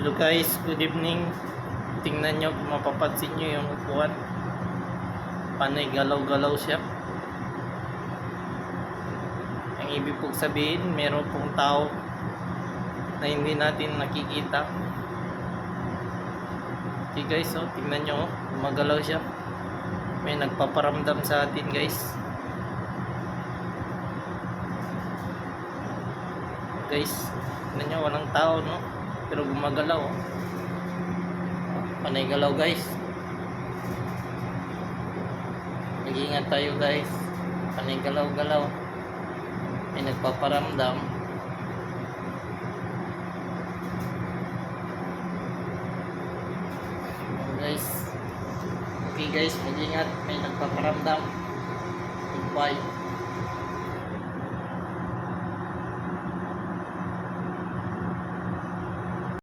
Hello guys, good evening. Tingnan nyo kung mapapansin nyo yung upuan. Panay galaw-galaw siya. Ang ibig pong sabihin, meron pong tao na hindi natin nakikita. Okay guys, oh, tingnan nyo, gumagalaw siya. May nagpaparamdam sa atin guys. Guys, tingnan nyo, walang tao, no? Pero gumagalaw, oh. Panay galaw guys. Mag-iingat tayo guys. Panay galaw-galaw. May nagpaparamdam. Guys. Okay guys, mag-iingat. May nagpaparamdam. Goodbye.